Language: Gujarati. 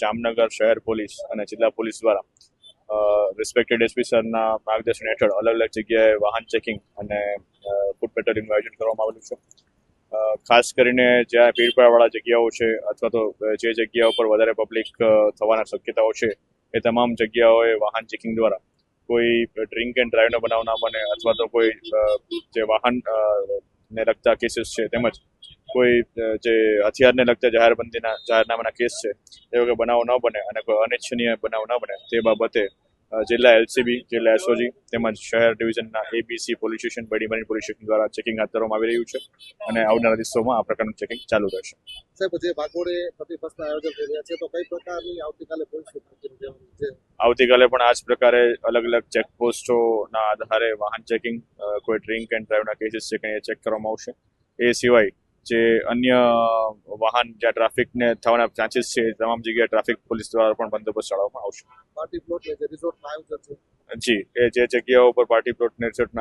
જામનગર શહેર પોલીસ અને જિલ્લા પોલીસ દ્વારા રિસ્પેક્ટેડ એસપી સરના માર્ગદર્શન હેઠળ અલગ અલગ જગ્યાએ વાહન ચેકિંગ અને ફૂડ પેટ્રોલિંગનું આયોજન કરવામાં આવેલું છે। ખાસ કરીને જ્યાં ભીડભાડવાળા જગ્યાઓ છે અથવા તો જે જગ્યાઓ પર વધારે પબ્લિક થવાના શક્યતાઓ છે એ તમામ જગ્યાઓએ વાહન ચેકિંગ દ્વારા કોઈ ડ્રિંક એન્ડ ડ્રાઈવનો બનાવ ના બને અથવા તો કોઈ જે વાહન ને લગતા કેસીસ છે તેમજ કોઈ જે હથિયારને લગતા જાહેરનામાના કેસ છે એ વગર બનાવ ન બને અને કોઈ અનિચ્છનીય બનાવ ન બને તે બાબતે જિલ્લા એલસીબી, જિલ્લા એસઓજી તેમજ શહેર ડિવિઝનના એબીસી પોલીસ સ્ટેશન, બડી પોલીસ સ્ટેશન દ્વારા ચેકિંગ હાથ ધરવામાં આવી રહ્યું છે અને આવનારા દિવસોમાં આ પ્રકારનું ચેકિંગ ચાલુ રહેશે। સાહેબ, જે ભાગોળે પ્રતિપક્ષના આયોજન થઈ રહ્યા છે તો કઈ પ્રકારની આવતીકાલે પોલીસ આવતીકાલે પણ આ જ પ્રકારે અલગ અલગ ચેકપોસ્ટોના આધારે વાહન ચેકિંગ, કોઈ ડ્રિંક એન્ડ ડ્રાઈવના કેસીસ છે કે એ ચેક કરવામાં આવશે। એ સિવાય જે અન્ય વાહન જ્યાં ટ્રાફિકને થવાના ચાન્સીસ છે તમામ જગ્યાએ ટ્રાફિક પોલીસ દ્વારા પણ બંદોબસ્ત ચડાવવામાં આવશે। પાર્ટી પ્લોટ રિસોર્ટના આયોજન છે જી, એ જે જગ્યાઓ પર પાર્ટી પ્લોટ રિસોર્ટના